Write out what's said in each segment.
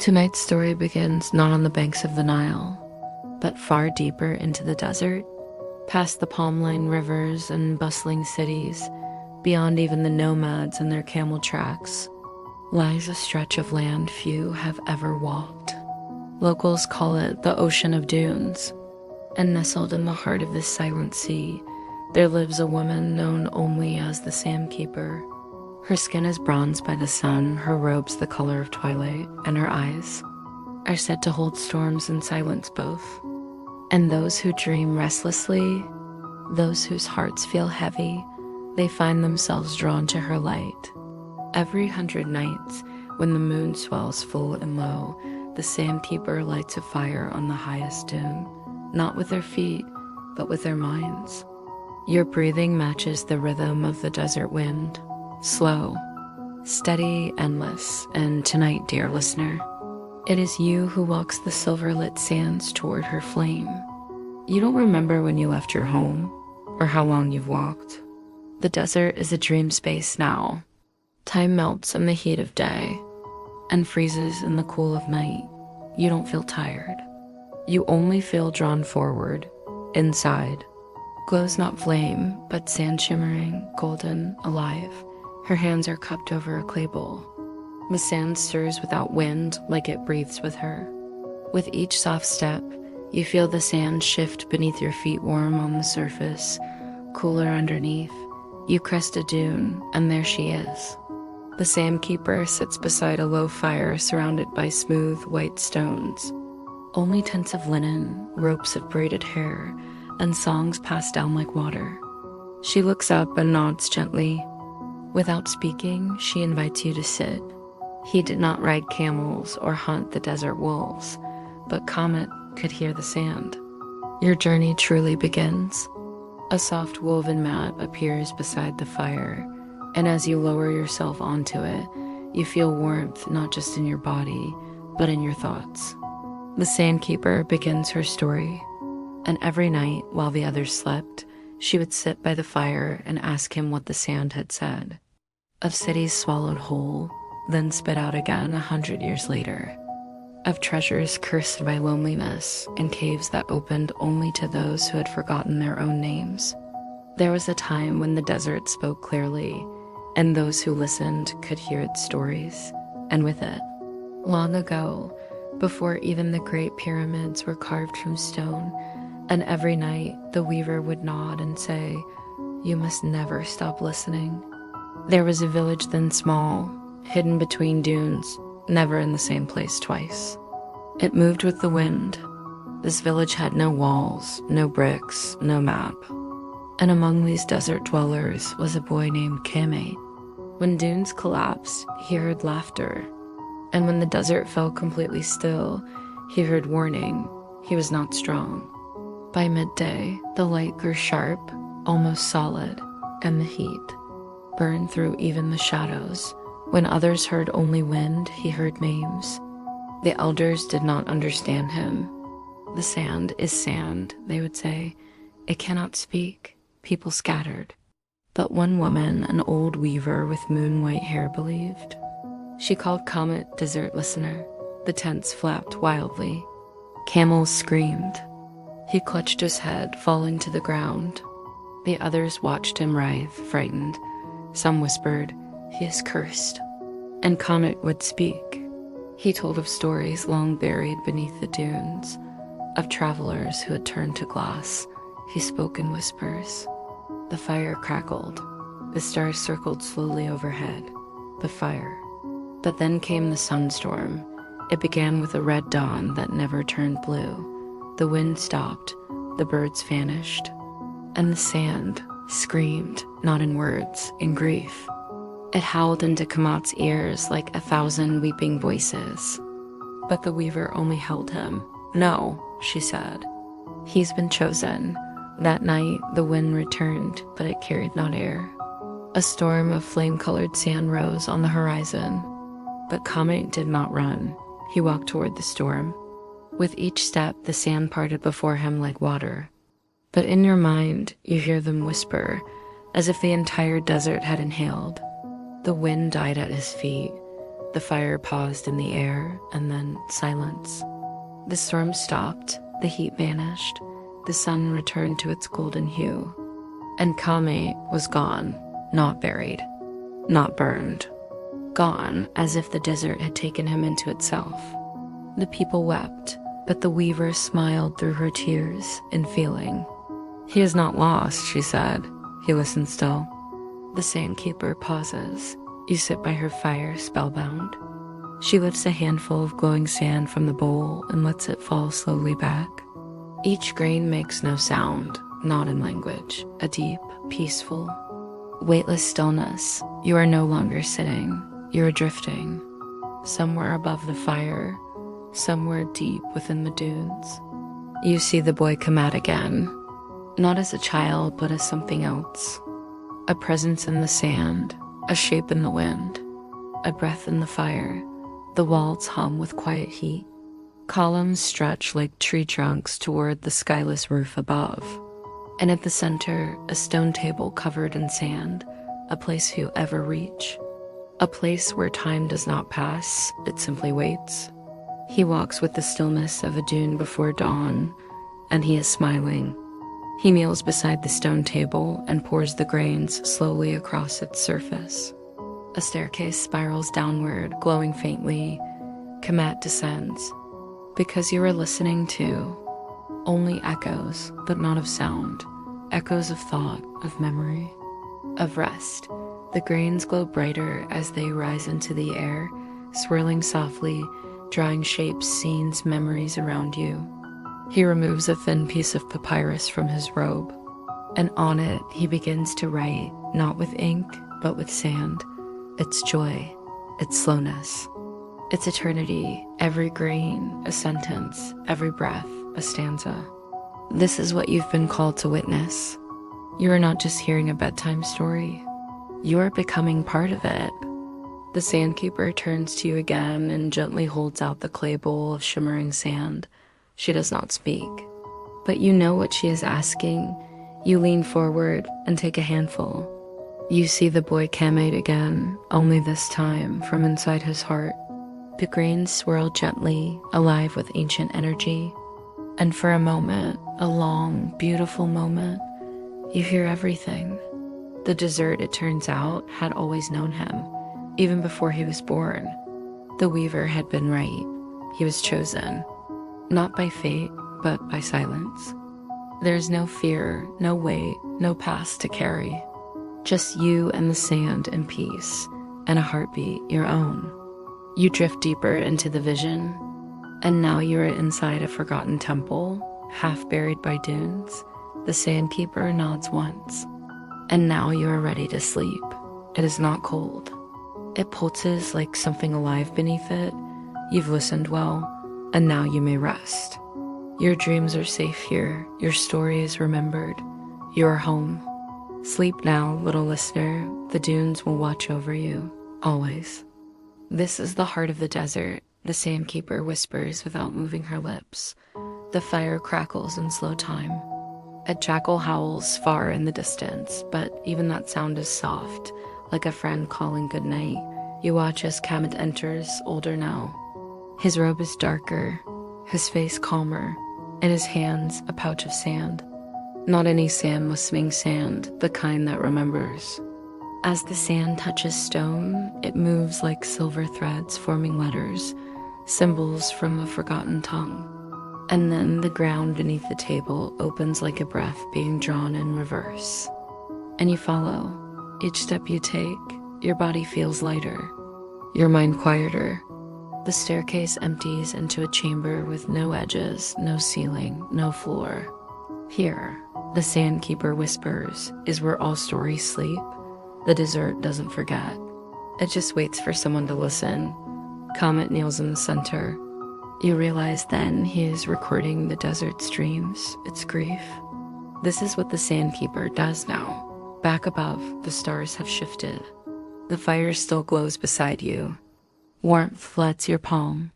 Tonight's story begins not on the banks of the Nile, but far deeper into the desert, past the palm-lined rivers and bustling cities, beyond even the nomads and their camel tracks, lies a stretch of land few have ever walked. Locals call it the Ocean of Dunes, and nestled in the heart of this silent sea, there lives a woman known only as the Sand Keeper. Her skin is bronzed by the sun, her robes the color of twilight, and her eyes are said to hold storms and silence both. And those who dream restlessly, those whose hearts feel heavy, they find themselves drawn to her light. Every 100 nights, when the moon swells full and low, the Sand Keeper lights a fire on the highest dune, not with their feet, but with their minds. Your breathing matches the rhythm of the desert wind, slow, steady, endless, and tonight, dear listener, it is you who walks the silver-lit sands toward her flame. You don't remember when you left your home, or how long you've walked. The desert is a dream space now. Time melts in the heat of day, and freezes in the cool of night. You don't feel tired. You only feel drawn forward, inside. Glows not flame, but sand shimmering, golden, alive. Her hands are cupped over a clay bowl. The sand stirs without wind, like it breathes with her. With each soft step, you feel the sand shift beneath your feet, warm on the surface, cooler underneath. You crest a dune, and there she is. The Sand Keeper sits beside a low fire surrounded by smooth, white stones. Only tents of linen, ropes of braided hair, and songs pass down like water. She looks up and nods gently. Without speaking, she invites you to sit. He did not ride camels or hunt the desert wolves, but Comet could hear the sand. Your journey truly begins. A soft woven mat appears beside the fire, and as you lower yourself onto it, you feel warmth not just in your body, but in your thoughts. The Sand Keeper begins her story, and every night while the others slept, she would sit by the fire and ask him what the sand had said. Of cities swallowed whole, then spit out again 100 years later. Of treasures cursed by loneliness, and caves that opened only to those who had forgotten their own names. There was a time when the desert spoke clearly, and those who listened could hear its stories, and with it. Long ago, before even the great pyramids were carved from stone, and every night the weaver would nod and say, "You must never stop listening." There was a village then small, hidden between dunes, never in the same place twice. It moved with the wind. This village had no walls, no bricks, no map. And among these desert dwellers was a boy named Kamate. When dunes collapsed, he heard laughter. And when the desert fell completely still, he heard warning. He was not strong. By midday, the light grew sharp, almost solid, and the heat burned through even the shadows. When others heard only wind, he heard names. The elders did not understand him. The sand is sand, they would say. It cannot speak. People scattered. But one woman, an old weaver with moon-white hair, believed. She called Comet desert listener. The tents flapped wildly. Camels screamed. He clutched his head, falling to the ground. The others watched him writhe, frightened. Some whispered, "He is cursed." And Comet would speak. He told of stories long buried beneath the dunes, of travelers who had turned to glass. He spoke in whispers. The fire crackled. The stars circled slowly overhead. The fire. But then came the sunstorm. It began with a red dawn that never turned blue. The wind stopped. The birds vanished. And the sand screamed, not in words, in grief. It howled into Kamat's ears like 1,000 weeping voices. But the weaver only held him. "No," she said. "He's been chosen." That night, the wind returned, but it carried not air. A storm of flame-colored sand rose on the horizon. But Comet did not run. He walked toward the storm. With each step, the sand parted before him like water. But in your mind, you hear them whisper, as if the entire desert had inhaled. The wind died at his feet. The fire paused in the air, and then silence. The storm stopped, the heat vanished, the sun returned to its golden hue. And Kame was gone, not buried, not burned. Gone, as if the desert had taken him into itself. The people wept, but the weaver smiled through her tears in feeling. "He is not lost," she said. He listened still. The sandkeeper pauses. You sit by her fire, spellbound. She lifts a handful of glowing sand from the bowl and lets it fall slowly back. Each grain makes no sound, not in language, a deep, peaceful, weightless stillness. You are no longer sitting, you are drifting. Somewhere above the fire, somewhere deep within the dunes. You see the boy come out again, not as a child, but as something else. A presence in the sand, a shape in the wind, a breath in the fire. The walls hum with quiet heat. Columns stretch like tree trunks toward the skyless roof above. And at the center, a stone table covered in sand, a place few ever reach. A place where time does not pass, it simply waits. He walks with the stillness of a dune before dawn, and he is smiling. He kneels beside the stone table and pours the grains slowly across its surface. A staircase spirals downward, glowing faintly. Kamat descends. Because you are listening to only echoes, but not of sound. Echoes of thought, of memory, of rest. The grains glow brighter as they rise into the air, swirling softly, drawing shapes, scenes, memories around you. He removes a thin piece of papyrus from his robe, and on it he begins to write, not with ink, but with sand. Its joy, its slowness, its eternity, every grain, a sentence, every breath, a stanza. This is what you've been called to witness. You are not just hearing a bedtime story, you are becoming part of it. The sandkeeper turns to you again and gently holds out the clay bowl of shimmering sand. She does not speak, but you know what she is asking. You lean forward and take a handful. You see the boy Kamate again, only this time from inside his heart. The grains swirl gently, alive with ancient energy. And for a moment, a long, beautiful moment, you hear everything. The desert, it turns out, had always known him, even before he was born. The weaver had been right. He was chosen, not by fate, but by silence. There's no fear, no weight, no past to carry. Just you and the sand and peace, and a heartbeat, your own. You drift deeper into the vision, and now you are inside a forgotten temple, half buried by dunes. The sandkeeper nods once, and now you are ready to sleep. It is not cold. It pulses like something alive beneath it. You've listened well, and now you may rest. Your dreams are safe here, your story is remembered. You are home. Sleep now, little listener. The dunes will watch over you, always. This is the heart of the desert, the sandkeeper whispers without moving her lips. The fire crackles in slow time. A jackal howls far in the distance, but even that sound is soft, like a friend calling goodnight. You watch as Kamat enters, older now. His robe is darker, his face calmer, in his hands a pouch of sand. Not any sand listening sand, the kind that remembers. As the sand touches stone, it moves like silver threads forming letters, symbols from a forgotten tongue. And then the ground beneath the table opens like a breath being drawn in reverse. And you follow. Each step you take, your body feels lighter, your mind quieter. The staircase empties into a chamber with no edges, no ceiling, no floor. Here, the sandkeeper whispers, is where all stories sleep. The desert doesn't forget. It just waits for someone to listen. Comet kneels in the center. You realize then he is recording the desert's dreams, its grief. This is what the sandkeeper does now. Back above, the stars have shifted. The fire still glows beside you. Warmth floods your palm.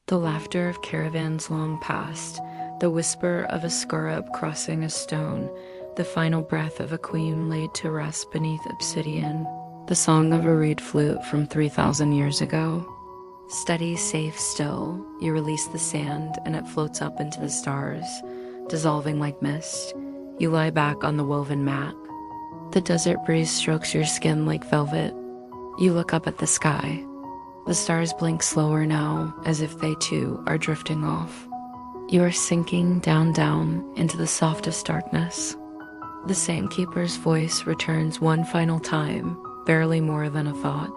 The laughter of caravans long past, the whisper of a scarab crossing a stone, the final breath of a queen laid to rest beneath obsidian, the song of a reed flute from 3,000 years ago. Steady, safe, still, you release the sand and it floats up into the stars, dissolving like mist. You lie back on the woven mat. The desert breeze strokes your skin like velvet. You look up at the sky. The stars blink slower now, as if they too are drifting off. You are sinking down into the softest darkness. The Saintkeeper's voice returns one final time, barely more than a thought.